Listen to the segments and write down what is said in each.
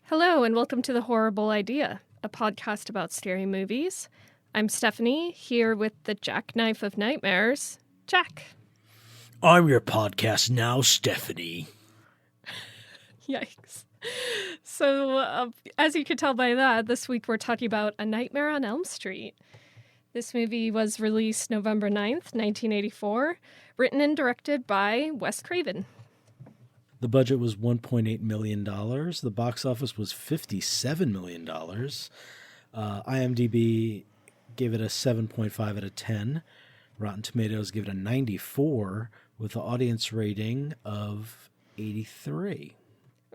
Hello, and welcome to The Horrible Idea, a podcast about scary movies. I'm Stephanie, here with the jackknife of nightmares, Jack. I'm your podcast now, Stephanie. Yikes. So, as you can tell by that, this week we're talking about A Nightmare on Elm Street. This movie was released November 9th, 1984, written and directed by Wes Craven. The budget was $1.8 million. The box office was $57 million. IMDb gave it a 7.5 out of 10. Rotten Tomatoes gave it a 94 with an audience rating of 83.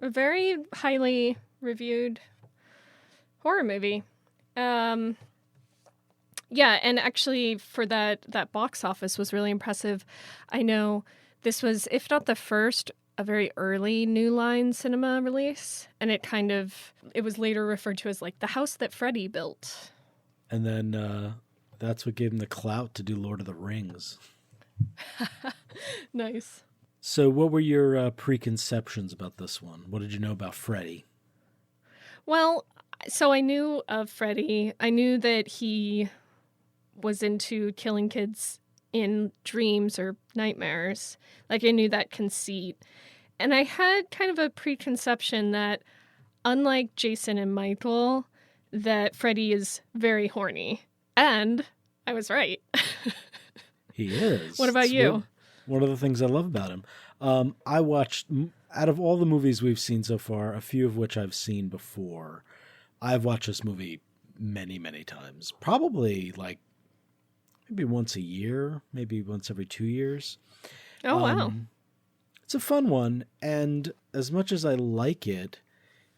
A very highly reviewed horror movie. Yeah, and actually for that box office was really impressive. I know this was, if not the first, a very early New Line Cinema release, and it was later referred to as like the house that Freddy built. And then that's what gave him the clout to do Lord of the Rings. Nice. So what were your preconceptions about this one? What did you know about Freddy? Well, so I knew of Freddy. I knew that he was into killing kids in dreams or nightmares. Like, I knew that conceit. And I had kind of a preconception that, unlike Jason and Michael, that Freddy is very horny. And I was right. He is. What about you? One of the things I love about him. I watched, out of all the movies we've seen so far, a few of which I've seen before, I've watched this movie many, many times. Probably like maybe once a year, maybe once every 2 years. Oh, wow. It's a fun one, and as much as I like it,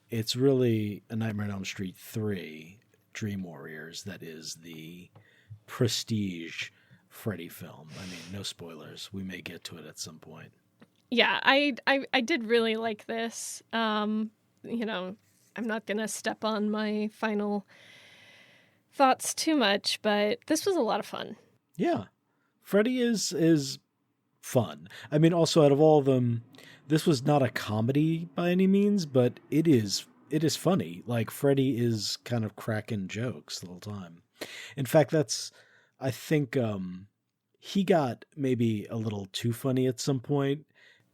it's really A Nightmare on Elm Street 3, Dream Warriors, that is the prestige Freddy film. I mean, no spoilers. We may get to it at some point. Yeah, I did really like this. I'm not going to step on my final thoughts too much, but this was a lot of fun. Yeah. Freddy is fun. I mean, also out of all of them, this was not a comedy by any means, but it is funny. Like, Freddy is kind of cracking jokes the whole time. In fact, I think he got maybe a little too funny at some point,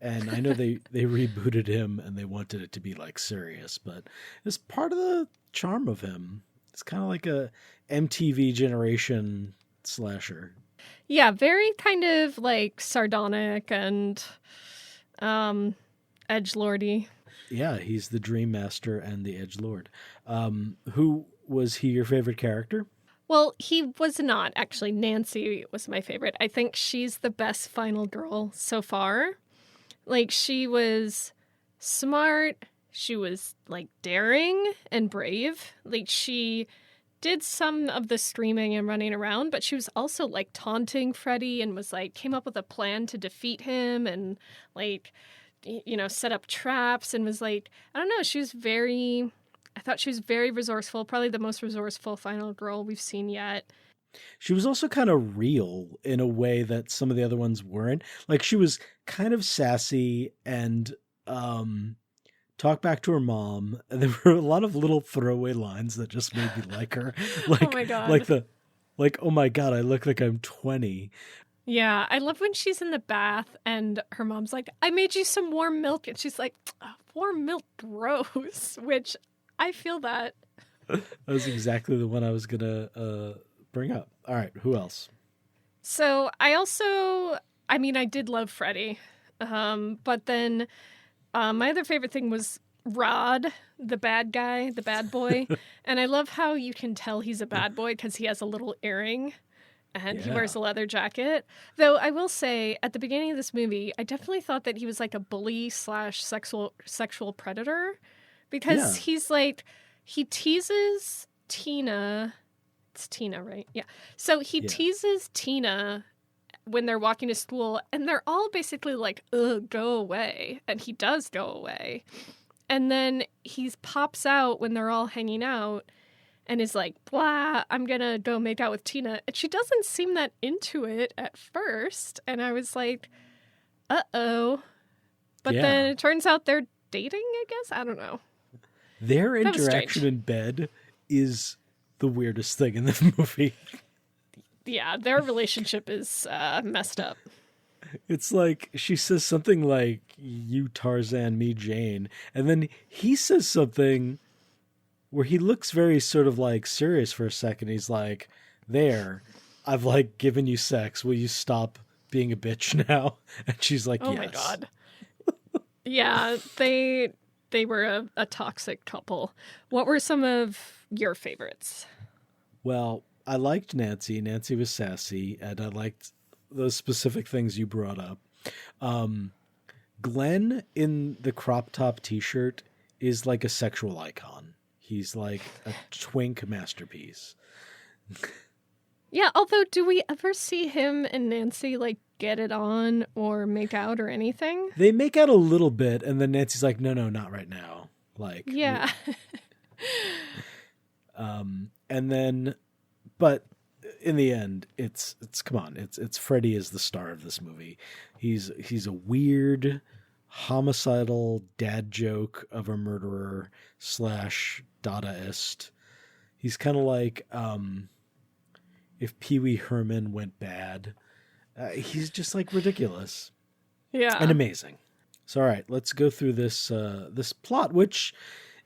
and I know they rebooted him and they wanted it to be like serious, but it's part of the charm of him. It's kind of like a MTV generation slasher. Yeah, very kind of like sardonic and edgelordy. Yeah, he's the Dream Master and the Edgelord. Who was he your favorite character? Well, he was not, actually. Nancy was my favorite. I think she's the best final girl so far. Like, she was smart. She was, like, daring and brave. Like, she did some of the screaming and running around, but she was also, like, taunting Freddy and was, like, came up with a plan to defeat him and, like, set up traps and was, like, I don't know, I thought she was very resourceful, probably the most resourceful final girl we've seen yet. She was also kind of real in a way that some of the other ones weren't. Like, she was kind of sassy and talk back to her mom, and there were a lot of little throwaway lines that just made me like her. Like, oh my god! Oh my god, I look like I'm 20. Yeah, I love when she's in the bath and her mom's like, "I made you some warm milk," and she's like, "Warm milk, gross." Which I feel that. That was exactly the one I was gonna bring up. All right, who else? So I did love Freddy, but then. My other favorite thing was Rod, the bad guy, the bad boy. And I love how you can tell he's a bad boy because he has a little earring and he wears a leather jacket. Though I will say, at the beginning of this movie, I definitely thought that he was like a bully / sexual predator because he's like, he teases Tina. It's Tina, right? Yeah. So he teases Tina when they're walking to school, and they're all basically like, ugh, go away. And he does go away. And then he pops out when they're all hanging out and is like, blah, I'm going to go make out with Tina. And she doesn't seem that into it at first. And I was like, uh-oh. But then it turns out they're dating, I guess? I don't know. Their That was interaction strange. in bed is the weirdest thing in the movie. Yeah, their relationship is messed up. It's like she says something like, "You Tarzan, me Jane," and then he says something where he looks very sort of like serious for a second. He's like, "There, I've like given you sex. Will you stop being a bitch now?" And she's like, Oh "Yes." my god. Yeah, they were a toxic couple. What were some of your favorites? Well, I liked Nancy. Nancy was sassy, and I liked those specific things you brought up. Glenn in the crop top T-shirt is like a sexual icon. He's like a twink masterpiece. Yeah, although do we ever see him and Nancy like get it on or make out or anything? They make out a little bit, and then Nancy's like, "No, no, not right now." Like, Yeah. and then, but in the end, it's come on, it's Freddy is the star of this movie. He's a weird, homicidal dad joke of a murderer slash Dadaist. He's kind of like if Pee Wee Herman went bad. He's just like ridiculous Yeah. and amazing. So all right, let's go through this this plot, which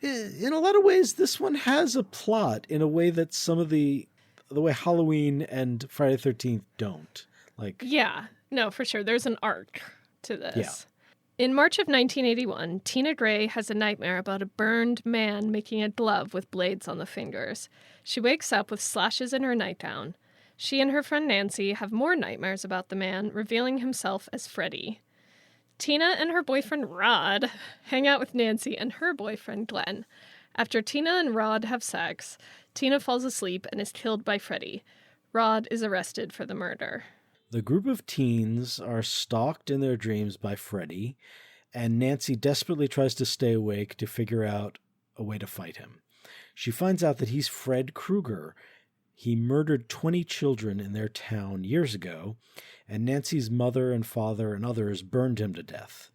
in a lot of ways this one has a plot in a way that some of the way Halloween and Friday the 13th don't. Like, Yeah. No, for sure. There's an arc to this. Yeah. In March of 1981, Tina Gray has a nightmare about a burned man making a glove with blades on the fingers. She wakes up with slashes in her nightgown. She and her friend Nancy have more nightmares about the man, revealing himself as Freddy. Tina and her boyfriend Rod hang out with Nancy and her boyfriend Glenn. After Tina and Rod have sex, Tina falls asleep and is killed by Freddy. Rod is arrested for the murder. the group of teens are stalked in their dreams by Freddy, and Nancy desperately tries to stay awake to figure out a way to fight him. She finds out that he's Fred Kruger. He murdered 20 children in their town years ago, and Nancy's mother and father and others burned him to death.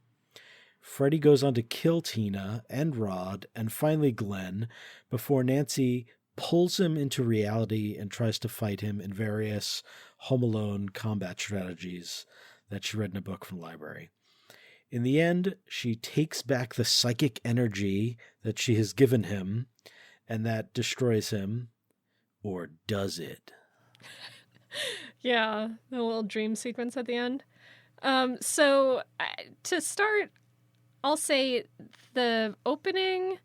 Freddy goes on to kill Tina and Rod and finally Glenn before Nancy pulls him into reality and tries to fight him in various Home Alone combat strategies that she read in a book from the library. In the end, she takes back the psychic energy that she has given him, and that destroys him. Or does it? Yeah, the little dream sequence at the end. So to start, I'll say the opening,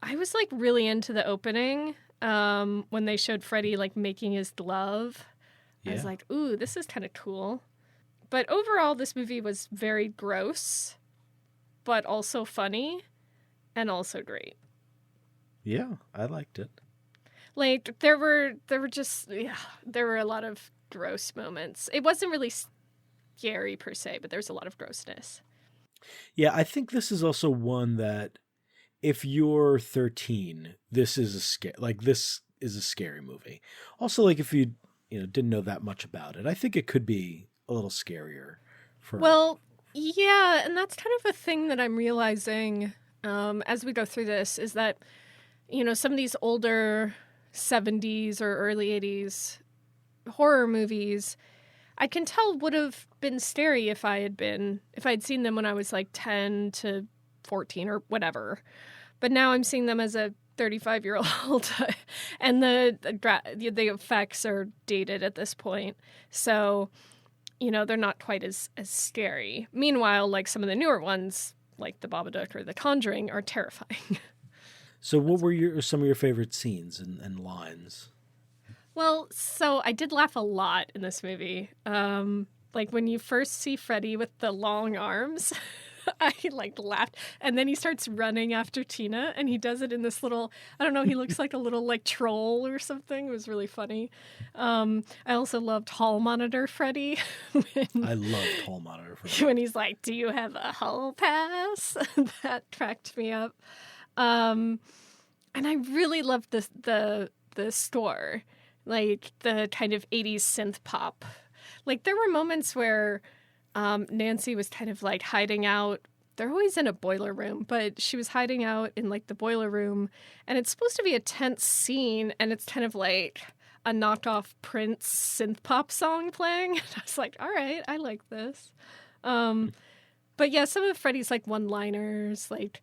I was like really into the opening when they showed Freddy like making his glove. I was like, ooh, this is kind of cool. But overall, this movie was very gross, but also funny and also great. Yeah, I liked it. Like there were a lot of gross moments. It wasn't really scary per se, but there's a lot of grossness. Yeah, I think this is also one that if you're 13, this is a scary movie. Also, like if you didn't know that much about it, I think it could be a little scarier. Well, yeah, and that's kind of a thing that I'm realizing as we go through this is that some of these older 70s or early 80s horror movies, I can tell would have been scary if I'd seen them when I was like 10 to 14 or whatever. But now I'm seeing them as a 35-year-old and the effects are dated at this point. So, they're not quite as scary. Meanwhile, like some of the newer ones, like The Babadook or The Conjuring, are terrifying. So what were some of your favorite scenes and lines? Well, so I did laugh a lot in this movie. Like when you first see Freddy with the long arms, I like laughed. And then he starts running after Tina and he does it in this little, I don't know, he looks like a little like troll or something. It was really funny. I also loved Hall Monitor Freddy. I loved Hall Monitor Freddy. When he's like, "Do you have a hall pass?" That cracked me up. And I really loved the score, like the kind of 80s synth pop. Like there were moments where Nancy was kind of like hiding out they're always in a boiler room, but she was hiding out in like the boiler room, and it's supposed to be a tense scene, and it's kind of like a knockoff Prince synth pop song playing. And I was like, all right, I like this. But yeah, some of Freddy's like one-liners, like,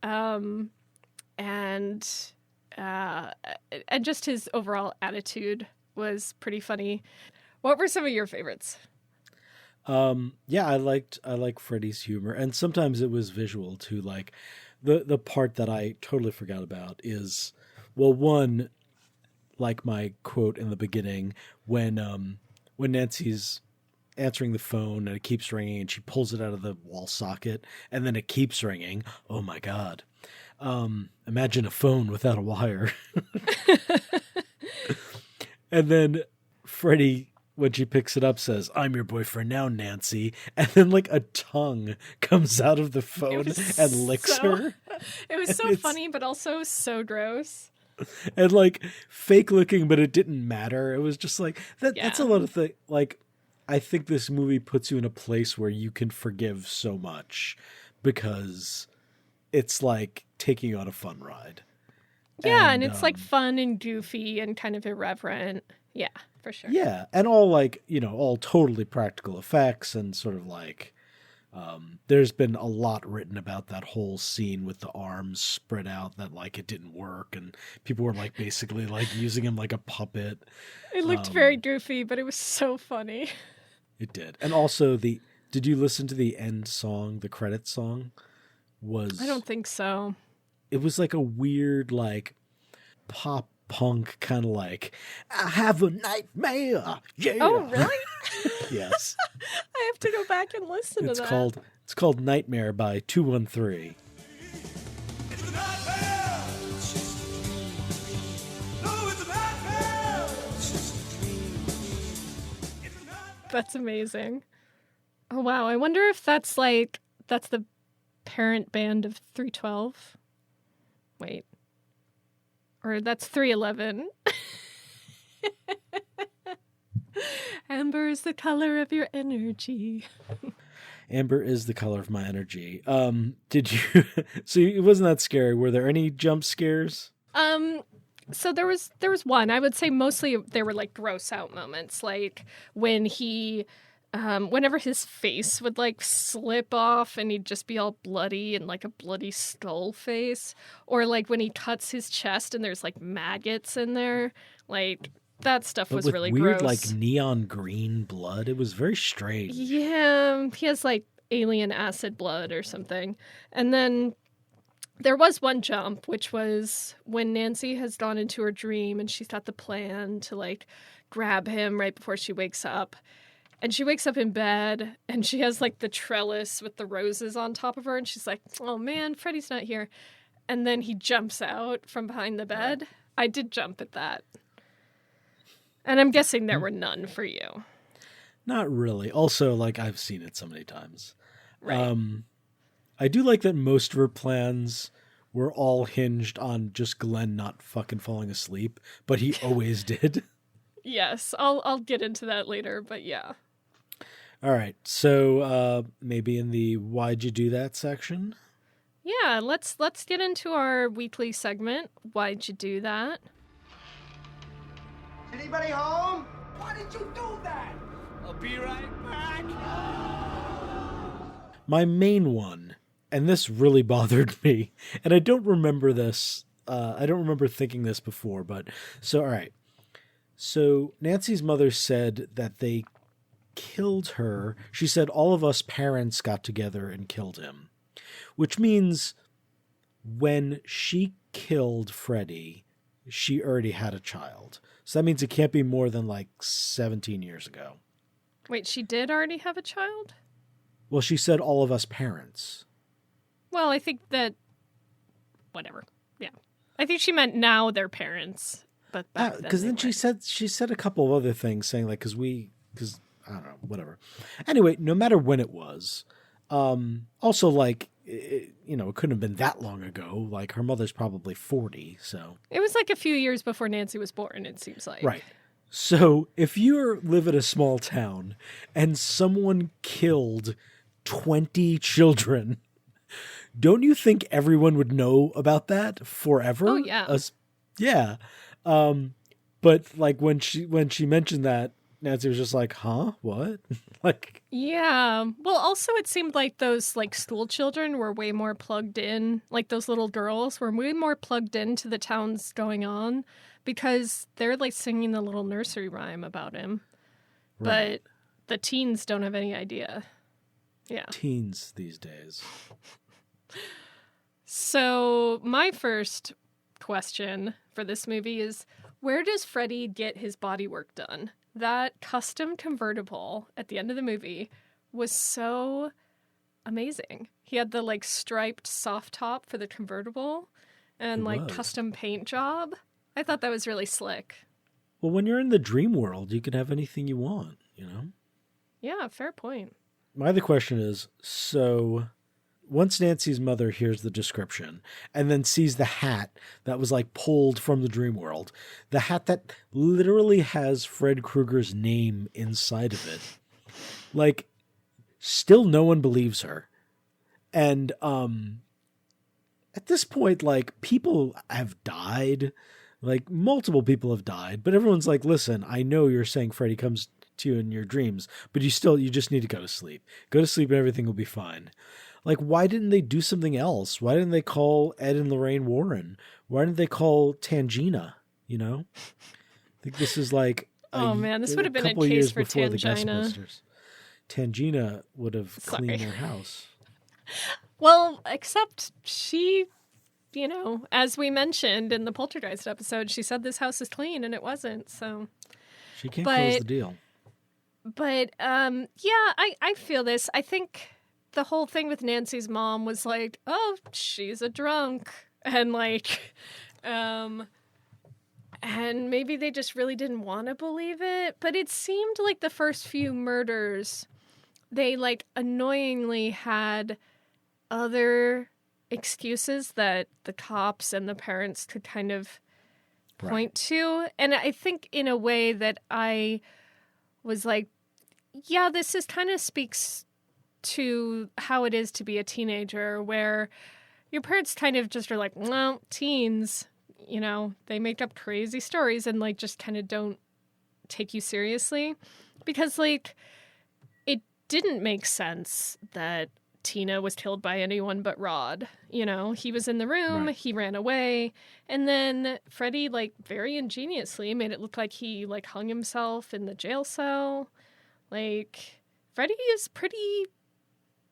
and just his overall attitude was pretty funny. What were some of your favorites? Yeah, I like Freddy's humor, and sometimes it was visual too. Like the part that I totally forgot about is, well, one, like my quote in the beginning when Nancy's answering the phone and it keeps ringing and she pulls it out of the wall socket and then it keeps ringing. Oh my God. Imagine a phone without a wire. And then Freddy, when she picks it up, says, "I'm your boyfriend now, Nancy." And then like a tongue comes out of the phone and licks her. It was so funny, but also so gross. And like fake looking, but it didn't matter. It was just like that. Yeah. That's a lot of things. Like, I think this movie puts you in a place where you can forgive so much because it's like taking on a fun ride. Yeah, and it's like fun and goofy and kind of irreverent. Yeah, for sure. Yeah, and all like, all totally practical effects and sort of like, there's been a lot written about that whole scene with the arms spread out that like it didn't work and people were like basically like using him like a puppet. It looked very goofy, but it was so funny. It did. And also did you listen to the end song, the credit song? I don't think so. It was like a weird like pop punk kind of like, "I have a nightmare." Yeah. Oh, really? Yes. I have to go back and listen to that. It's called Nightmare by 213. That's amazing. Oh, wow. I wonder if that's the parent band of 312. Wait. Or that's 311. Amber is the color of your energy. Amber is the color of my energy. Did you... So it wasn't that scary. Were there any jump scares? So there was one. I would say mostly there were like gross out moments, like when he... whenever his face would like slip off and he'd just be all bloody and like a bloody skull face, or like when he cuts his chest and there's like maggots in there, like that stuff was really weird, gross. Like neon green blood. It was very strange. Yeah, he has like alien acid blood or something. And then there was one jump, which was when Nancy has gone into her dream and she's got the plan to like grab him right before she wakes up. And she wakes up in bed, and she has, like, the trellis with the roses on top of her, and she's like, "Oh, man, Freddy's not here." And then he jumps out from behind the bed. I did jump at that. And I'm guessing there were none for you. Not really. Also, like, I've seen it so many times. Right. I do like that most of her plans were all hinged on just Glenn not fucking falling asleep, but he always did. Yes, I'll get into that later, but yeah. All right, so maybe in the "Why'd you do that" section? Yeah, let's get into our weekly segment. Why'd you do that? Anybody home? Why did you do that? I'll be right back. My main one, and this really bothered me, and I don't remember this. I don't remember thinking this before, but so all right. So Nancy's mother said that they killed her. She said all of us parents got together and killed him, which means when she killed Freddy, she already had a child. So that means it can't be more than like 17 years ago. Wait, she did already have a child? Well, she said all of us parents. Well, I think that... Whatever. Yeah. I think she meant now they're parents. But because then she said a couple of other things saying like, because I don't know, whatever. Anyway, no matter when it was, also like, it couldn't have been that long ago. Like her mother's probably 40. So it was like a few years before Nancy was born. It seems like. Right. So if you live in a small town and someone killed 20 children Don't you think everyone would know about that forever? Oh, yeah. Yeah. But like when she mentioned that, Nancy was just like, huh? What? Like, Yeah. Well, also it seemed like those like school children were way more plugged in. Like those little girls were way more plugged into the town's going on because they're like singing the little nursery rhyme about him. right. But the teens don't have any idea. Yeah. Teens these days. So my first question for this movie is, where does Freddy get his body work done? That custom convertible at the end of the movie was so amazing. He had the like striped soft top for the convertible and It like was. custom paint job. I thought that was really slick. Well, when you're in the dream world, you can have anything you want, you know? Yeah, fair point. My other question is, so once Nancy's mother hears the description and then sees the hat that was like pulled from the dream world, the hat that literally has Fred Krueger's name inside of it, like, still no one believes her. And at this point, like, people have died, like multiple people have died, but everyone's like, listen, I know you're saying Freddy comes to you in your dreams, but you just need to go to sleep. Go to sleep and everything will be fine. Like, why didn't they do something else? Why didn't they call Ed and Lorraine Warren? Why didn't they call Tangina? You know? I think this is like Oh man, this would have been a couple case years for before the Tangina. Ghostbusters. Tangina would have Sorry. cleaned their house. Well, except she, you know, as we mentioned in the Poltergeist episode, she said this house is clean and it wasn't, so. She can't close the deal. But, yeah, I feel this. I think the whole thing with Nancy's mom was like, oh, she's a drunk. And, like, and maybe they just really didn't want to believe it. But it seemed like the first few murders, they, like, annoyingly had other excuses that the cops and the parents could kind of point to. And I think in a way that I was like, yeah, this is kind of speaks to how it is to be a teenager, where your parents kind of just are like, well, teens, you know, they make up crazy stories and like just kind of don't take you seriously. Because like, it didn't make sense that Tina was killed by anyone but Rod. You know, he was in the room, he ran away, and then Freddy, like, very ingeniously made it look like he, like, hung himself in the jail cell. Like, Freddy is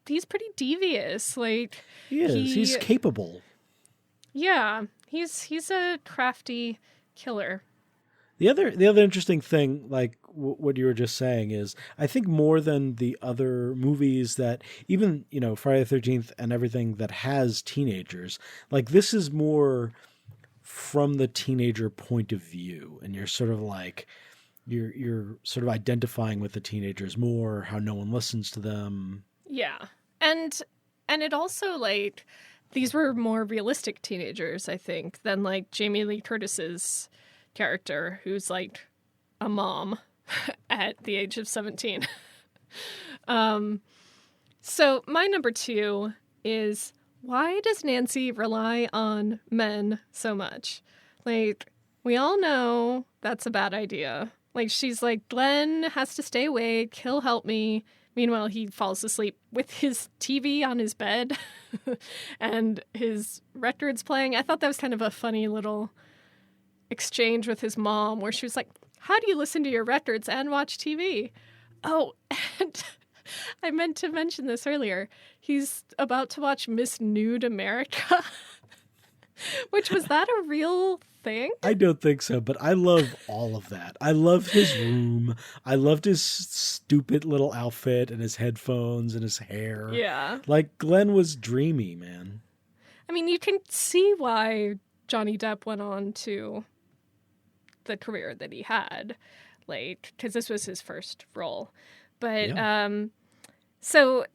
he's pretty devious. Like, He is. He's capable. Yeah, he's a crafty killer. The other interesting thing, like what you were just saying, is I think more than the other movies that even, you know, Friday the 13th and everything that has teenagers, like this is more from the teenager point of view, and you're sort of like you're sort of identifying with the teenagers more, how no one listens to them. Yeah, and it also, like, these were more realistic teenagers, I think, than like Jamie Lee Curtis's character, who's like a mom at the age of 17. So my number 2 is, why does Nancy rely on men so much? Like, we all know that's a bad idea. Like, she's like, Glenn has to stay awake, he'll help me. Meanwhile, he falls asleep with his TV on his bed and his records playing. I thought that was kind of a funny little exchange with his mom, where she was like, how do you listen to your records and watch TV? Oh, and I meant to mention this earlier. He's about to watch Miss Nude America, which, was that a real thing? I don't think so, but I love all of that. I love his room. I loved his stupid little outfit and his headphones and his hair. Yeah. Like, Glenn was dreamy, man. I mean, you can see why Johnny Depp went on to the career that he had, like, because this was his first role. But, Yeah. so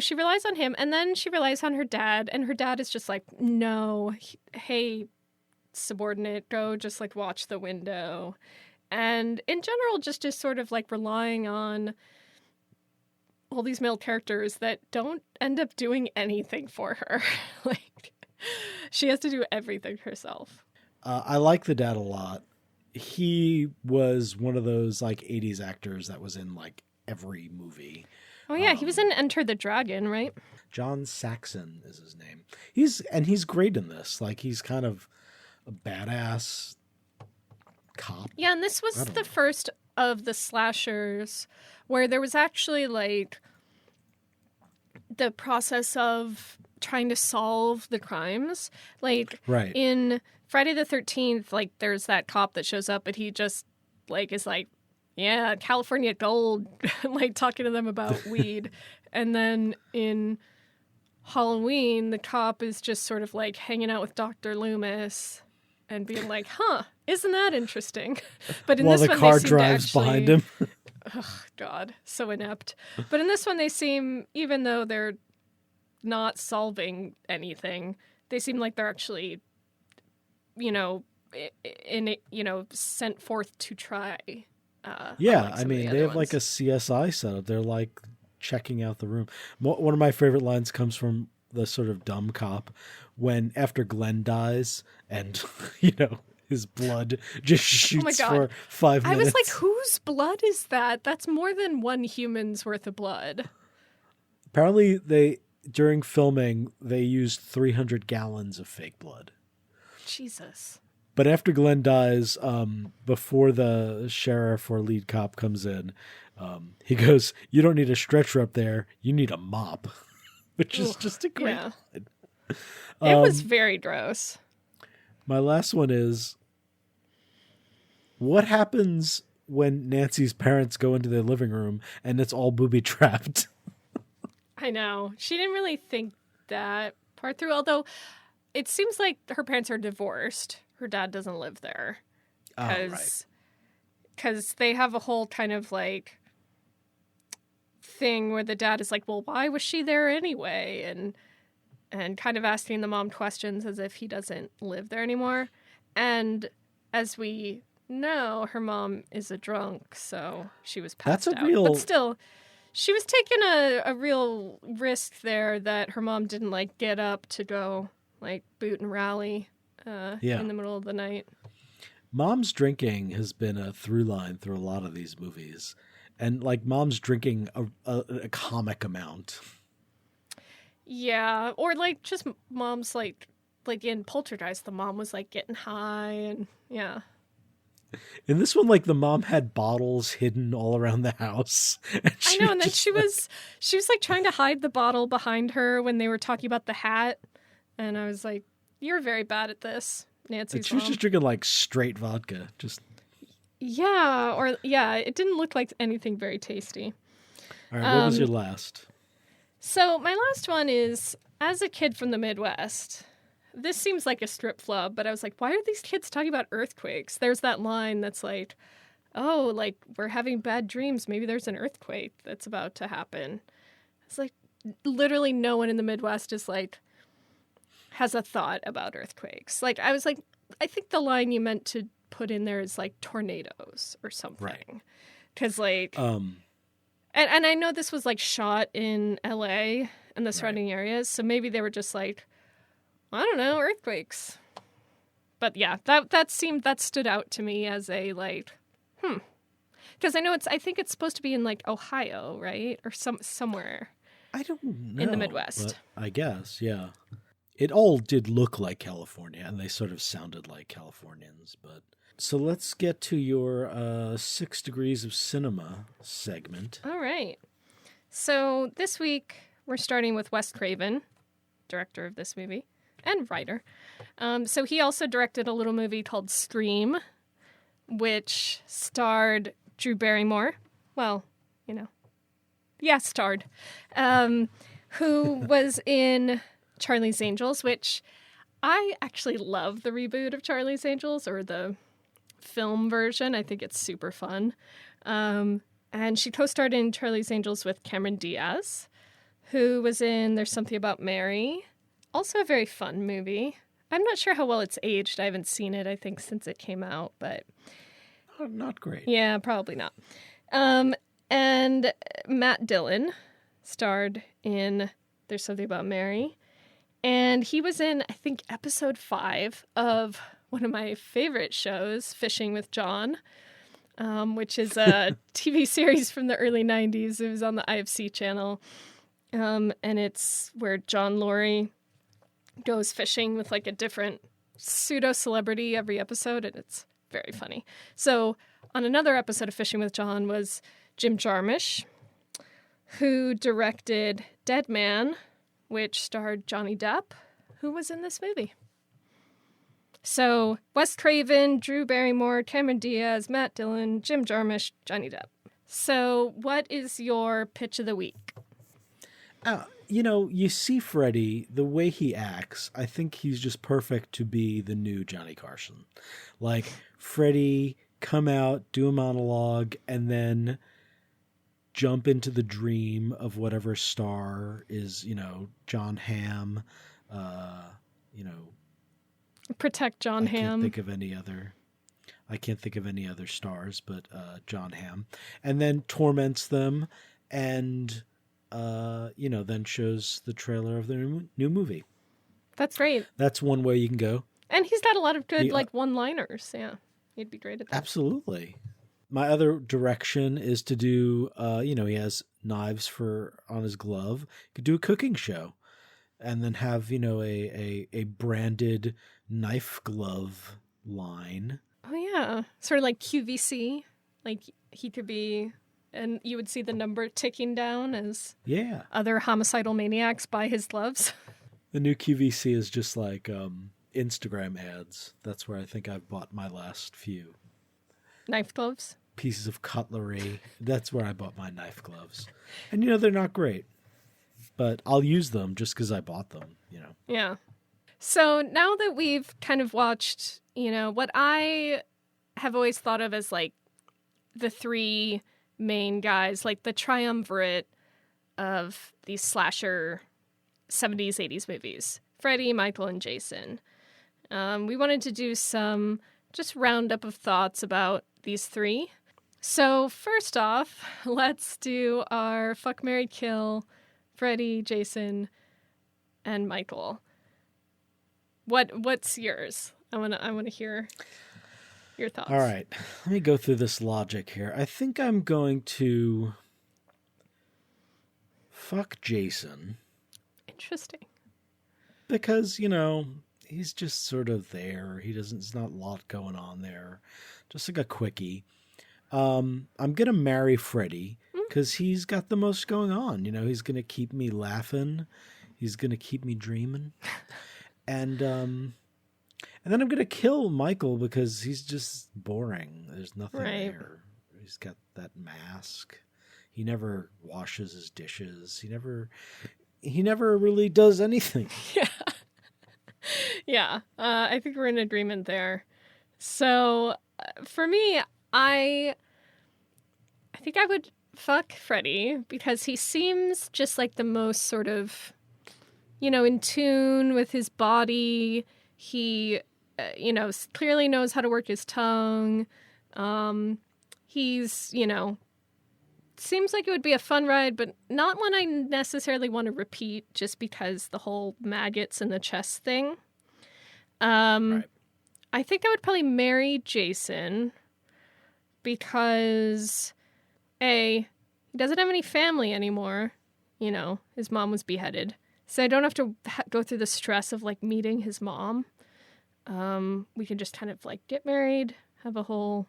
she relies on him, and then she relies on her dad, and her dad is just like, no, hey, subordinate, go just, like, watch the window. And in general, just sort of, like, relying on all these male characters that don't end up doing anything for her. Like, she has to do everything herself. I like the dad a lot. He was one of those like 80s actors that was in like every movie. Oh yeah, he was in Enter the Dragon, right? John Saxon is his name. He's great in this. Like, he's kind of a badass cop. Yeah, and this was the first of the slashers where there was actually like the process of trying to solve the crimes. Like, Right. in Friday the 13th, like, there's that cop that shows up, but he just like is like, yeah, California gold, like talking to them about weed. And then in Halloween, the cop is just sort of like hanging out with Dr. Loomis and being like, huh, isn't that interesting? But in While this the one, car they seem drives to actually, behind him. Oh, God, so inept. But in this one, they seem, even though they're not solving anything, they seem like they're actually, sent forth to try. Yeah, unlike I some of mean, the they other have like a ones. CSI setup. They're like checking out the room. One of my favorite lines comes from the sort of dumb cop when after Glenn dies and, his blood just shoots God. for 5 minutes. I was like, whose blood is that? That's more than one human's worth of blood. Apparently, during filming, they used 300 gallons of fake blood. Jesus. But after Glenn dies, before the sheriff or lead cop comes in, he goes, "You don't need a stretcher up there. You need a mop," which is just a great Yeah. line. It was very gross. My last one is, what happens when Nancy's parents go into their living room and it's all booby-trapped? I know. She didn't really think that part through, although it seems like her parents are divorced. Her dad doesn't live there. Because they have a whole kind of like thing where the dad is like, well, why was she there anyway? And kind of asking the mom questions as if he doesn't live there anymore. And as we know, her mom is a drunk, so she was passed That's a out. real- But still, she was taking a real risk there that her mom didn't like get up to go like boot and rally in the middle of the night. Mom's drinking has been a through line through a lot of these movies. And like mom's drinking a comic amount. Yeah, or like just mom's like in Poltergeist, the mom was like getting high and yeah. In this one, like the mom had bottles hidden all around the house. And I know, and then she was like trying to hide the bottle behind her when they were talking about the hat, and I was like, "You're very bad at this, Nancy's she was mom." just drinking like straight vodka. Just it didn't look like anything very tasty. all right. What was your last? So my last one is, as a kid from the Midwest, this seems like a strip flub, but I was like, why are these kids talking about earthquakes? There's that line that's like, oh, like, we're having bad dreams. Maybe there's an earthquake that's about to happen. It's like, literally no one in the Midwest is like, has a thought about earthquakes. Like, I was like, I think the line you meant to put in there is like tornadoes or something. Right. Because like... And I know this was like shot in LA and the surrounding areas, so maybe they were just like, I don't know, earthquakes. But yeah, that stood out to me as a like, because I think it's supposed to be in like Ohio, right, or somewhere. I don't know. In the Midwest. But I guess, yeah. It all did look like California, and they sort of sounded like Californians, but. So let's get to your 6 Degrees of Cinema segment. All right. So this week, we're starting with Wes Craven, director of this movie, and writer. So he also directed a little movie called Scream, which starred Drew Barrymore. Well, starred. Who was in Charlie's Angels, which I actually love the reboot of Charlie's Angels, or the film version. I think it's super fun. And she co-starred in Charlie's Angels with Cameron Diaz, who was in There's Something About Mary. Also a very fun movie. I'm not sure how well it's aged. I haven't seen it, I think, since it came out, but... Not great. Yeah, probably not. And Matt Dillon, starred in There's Something About Mary. And he was in, I think, episode 5 of one of my favorite shows, Fishing with John, which is a TV series from the early 90s. It was on the IFC channel. And it's where John Laurie goes fishing with like a different pseudo-celebrity every episode, and it's very funny. So on another episode of Fishing with John was Jim Jarmusch, who directed Dead Man, which starred Johnny Depp, who was in this movie. So Wes Craven, Drew Barrymore, Cameron Diaz, Matt Dillon, Jim Jarmusch, Johnny Depp. So what is your pitch of the week? You see Freddy, the way he acts, I think he's just perfect to be the new Johnny Carson. Like, Freddy, come out, do a monologue, and then jump into the dream of whatever star is, John Hamm, Protect John Hamm. I can't think of any other stars, but John Hamm. And then torments them and... then shows the trailer of the new movie. That's great. That's one way you can go. And he's got a lot of good, one-liners. Yeah, he'd be great at that. Absolutely. My other direction is to do, he has knives on his glove. You could do a cooking show and then have, a branded knife glove line. Oh, yeah. Sort of like QVC. Like, he could be... And you would see the number ticking down as other homicidal maniacs buy his gloves. The new QVC is just like Instagram ads. That's where I think I've bought my last few. Knife gloves? Pieces of cutlery. That's where I bought my knife gloves. And, they're not great. But I'll use them just because I bought them, Yeah. So now that we've kind of watched, what I have always thought of as like the three... main guys, like the triumvirate of these slasher 70s, 80s movies. Freddy, Michael, and Jason. We wanted to do some just roundup of thoughts about these three. So first off, let's do our fuck, marry, kill Freddy, Jason, and Michael. What's yours? I wanna hear your thoughts. All right. Let me go through this logic here. I think I'm going to fuck Jason. Interesting. Because, he's just sort of there. There's not a lot going on there. Just like a quickie. I'm going to marry Freddy because he's got the most going on. He's going to keep me laughing. He's going to keep me dreaming. And then I'm going to kill Michael because he's just boring. There's nothing there. He's got that mask. He never washes his dishes. He never really does anything. Yeah. Yeah. I think we're in agreement there. So for me, I think I would fuck Freddy because he seems just like the most sort of, in tune with his body. He... clearly knows how to work his tongue. He's, seems like it would be a fun ride, but not one I necessarily want to repeat just because the whole maggots in the chest thing. Right. I think I would probably marry Jason because, he doesn't have any family anymore. His mom was beheaded. So I don't have to go through the stress of, meeting his mom. We can just kind of get married, have a whole,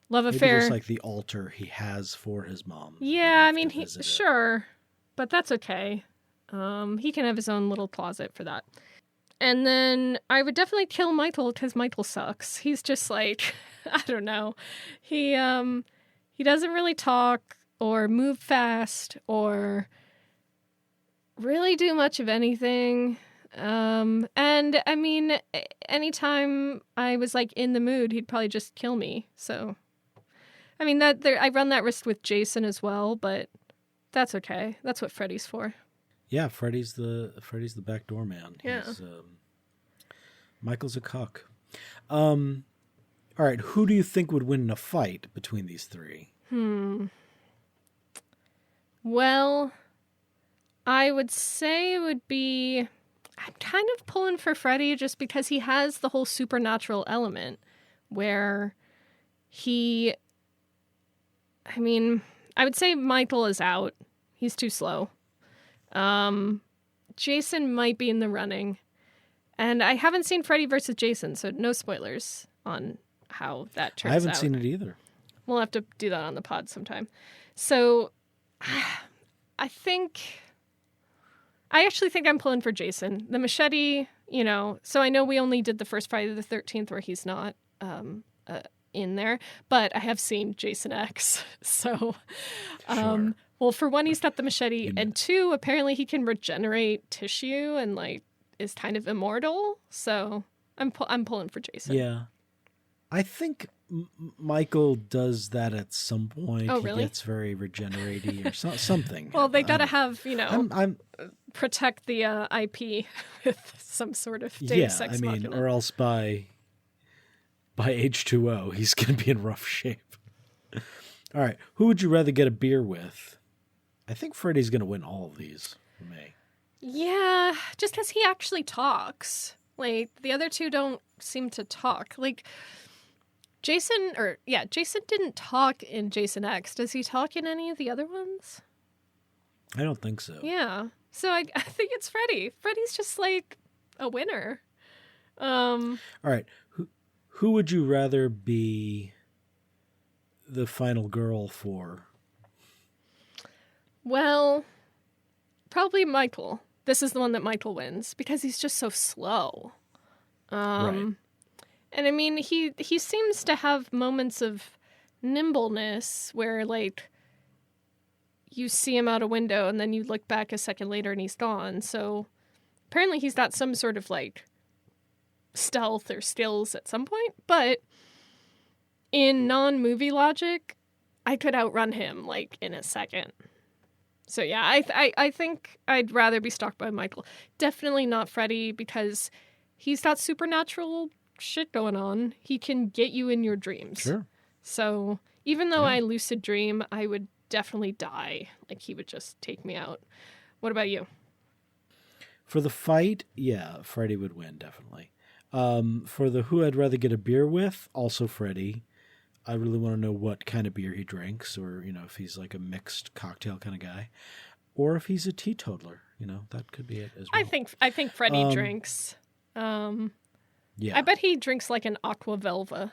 love affair. Maybe just like the altar he has for his mom. Yeah, I mean, sure, but that's okay. He can have his own little closet for that. And then I would definitely kill Michael because Michael sucks. He's just I don't know. He doesn't really talk or move fast or really do much of anything. And I mean, anytime I was in the mood, he'd probably just kill me. So, I mean, I run that risk with Jason as well, but that's okay. That's what Freddy's for. Yeah, Freddy's the backdoor man. Yeah. Michael's a cuck. All right, who do you think would win in a fight between these three? Well, I would say it would be... I'm kind of pulling for Freddy just because he has the whole supernatural element where he... I mean, I would say Michael is out. He's too slow. Jason might be in the running. And I haven't seen Freddy versus Jason, so no spoilers on how that turns out. I haven't seen it either. We'll have to do that on the pod sometime. So I actually think I'm pulling for Jason. The machete, so I know we only did the first Friday the 13th where he's not in there, but I have seen Jason X. So, Sure. Well, for one, he's got the machete, and two, apparently he can regenerate tissue and like is kind of immortal. So I'm pulling for Jason. Yeah. I think Michael does that at some point. Oh, really? He gets very regenerating or something. Well, they got to have, I'm protect the IP with some sort of Deus Ex Machina. or else by H2O, he's going to be in rough shape. All right. Who would you rather get a beer with? I think Freddy's going to win all of these for me. Yeah, just because he actually talks. Like, the other two don't seem to talk. Like, Jason didn't talk in Jason X. Does he talk in any of the other ones? I don't think so. Yeah. So I think it's Freddy. Freddy's just like a winner. All right. Who would you rather be the final girl for? Well, probably Michael. This is the one that Michael wins because he's just so slow. Right. And I mean, he seems to have moments of nimbleness where, like, you see him out a window and then you look back a second later and he's gone. So apparently he's got some sort of, like, stealth or skills at some point. But in non-movie logic, I could outrun him, like, in a second. So yeah, I think I'd rather be stalked by Michael. Definitely not Freddy because he's got supernatural shit going on. He can get you in your dreams. Sure. So even though I lucid dream, I would definitely die. Like, he would just take me out. What about you? For the fight, yeah, Freddy would win, definitely. For the who I'd rather get a beer with, also Freddy. I really want to know what kind of beer he drinks, or, if he's like a mixed cocktail kind of guy, or if he's a teetotaler. That could be it as well. I think Freddy drinks. Yeah. I bet he drinks like an aqua velva.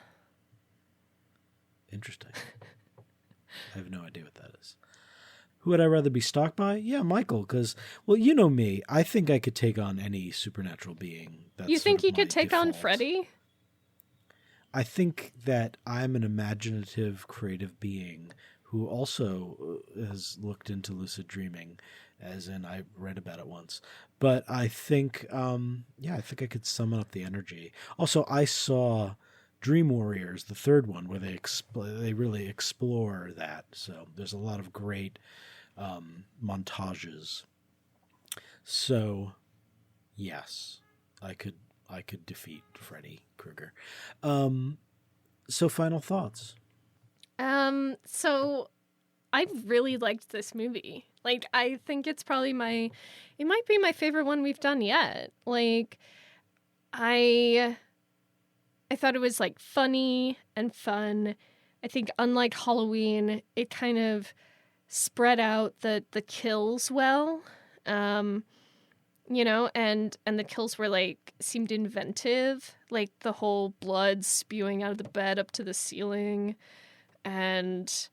Interesting. I have no idea what that is. Who would I rather be stalked by? Yeah, Michael, because, well, you know me. I think I could take on any supernatural being. That's You think sort of you could my take on default. Freddy? I think that I'm an imaginative, creative being who also has looked into lucid dreaming, as in I read about it once. But I think, I think I could summon up the energy. Also, I saw Dream Warriors, the third one, where they really explore that. So there's a lot of great montages. So, yes, I could defeat Freddy Krueger. So final thoughts. So I really liked this movie. Like, I think it's probably it might be my favorite one we've done yet. Like, I thought it was like funny and fun. I think unlike Halloween, it kind of spread out the kills well. And the kills were like seemed inventive, like the whole blood spewing out of the bed up to the ceiling, and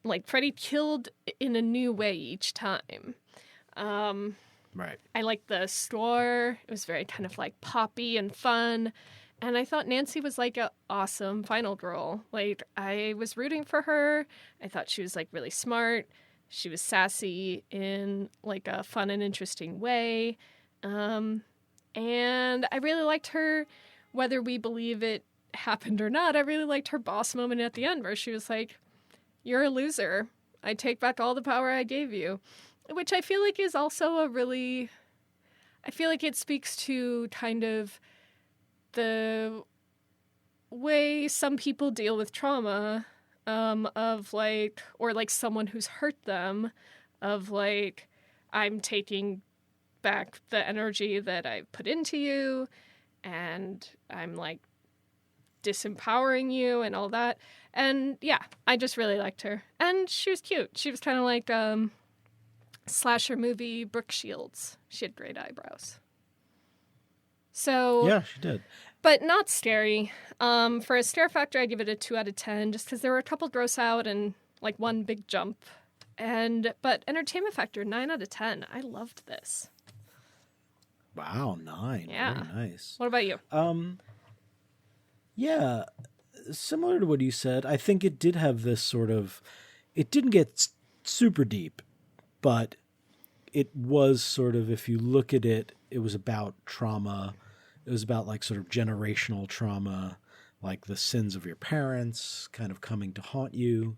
like Freddy killed in a new way each time. Right. I liked the store. It was very kind of like poppy and fun. And I thought Nancy was like an awesome final girl. Like, I was rooting for her. I thought she was like really smart. She was sassy in like a fun and interesting way. And I really liked her, whether we believe it happened or not. I really liked her boss moment at the end where she was like, "You're a loser. I take back all the power I gave you." Which I feel like is also I feel like it speaks to kind of the way some people deal with trauma. of like, or like someone who's hurt them, of like, I'm taking back the energy that I put into you, and I'm like disempowering you and all that. And yeah, I just really liked her. And she was cute. She was kind of like slasher movie Brooke Shields. She had great eyebrows. So Yeah, she did. But not scary. For a scare factor, I give it a 2 out of 10, just because there were a couple gross out and like one big jump. But entertainment factor, 9 out of 10. I loved this. Wow, 9. Yeah. Very nice. What about you? Yeah, similar to what you said, I think it did have this sort of, it didn't get super deep, but it was sort of, if you look at it, it was about trauma. It was about like sort of generational trauma, like the sins of your parents kind of coming to haunt you.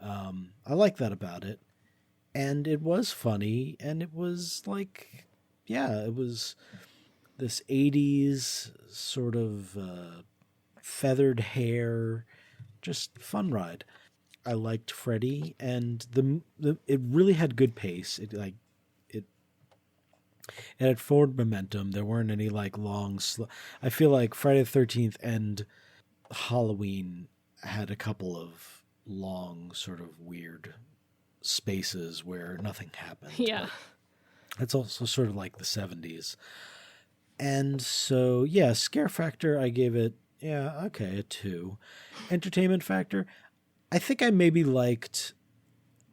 I like that about it. And it was funny, and it was like, yeah, it was this 80s sort of feathered hair, just fun ride. I liked Freddy, and it really had good pace. It had forward momentum. There weren't any like long. I feel like Friday the 13th and Halloween had a couple of long, sort of weird spaces where nothing happened. Yeah. It's also sort of like the 70s. And so, yeah, scare factor, I gave it, yeah, okay, a 2. Entertainment factor, I think I maybe liked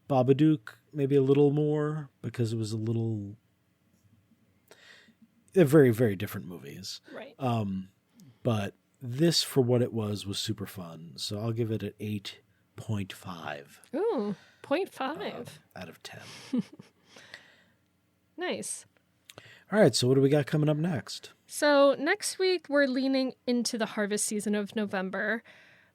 Babadook maybe a little more because it was a little... They're very, very different movies. Right. But this, for what it was super fun. So I'll give it an 8.5. Ooh, 0.5. Out of 10. Nice. All right, so what do we got coming up next? So next week, we're leaning into the harvest season of November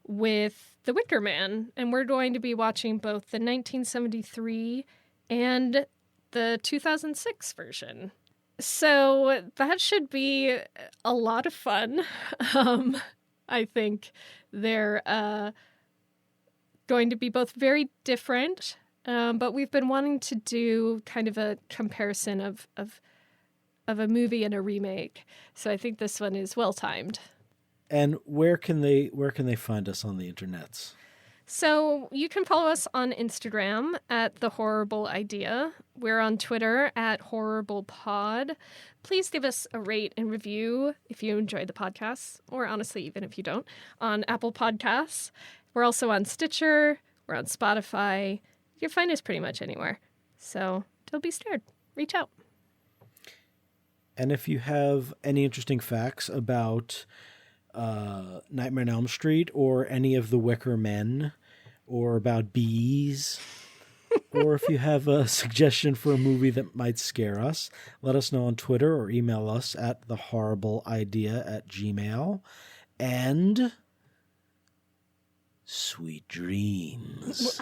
with The Wicker Man, and we're going to be watching both the 1973 and the 2006 version. So that should be a lot of fun. I think they're going to be both very different, but we've been wanting to do kind of a comparison of a movie and a remake. So I think this one is well timed. And where can they find us on the internets? So you can follow us on Instagram at The Horrible Idea. We're on Twitter at HorriblePod. Please give us a rate and review if you enjoy the podcast, or honestly, even if you don't, on Apple Podcasts. We're also on Stitcher. We're on Spotify. You can find us pretty much anywhere. So don't be scared. Reach out. And if you have any interesting facts about Nightmare on Elm Street or any of the Wicker Men or about bees, or if you have a suggestion for a movie that might scare us, let us know on Twitter or email us at thehorribleidea@gmail.com. And sweet dreams.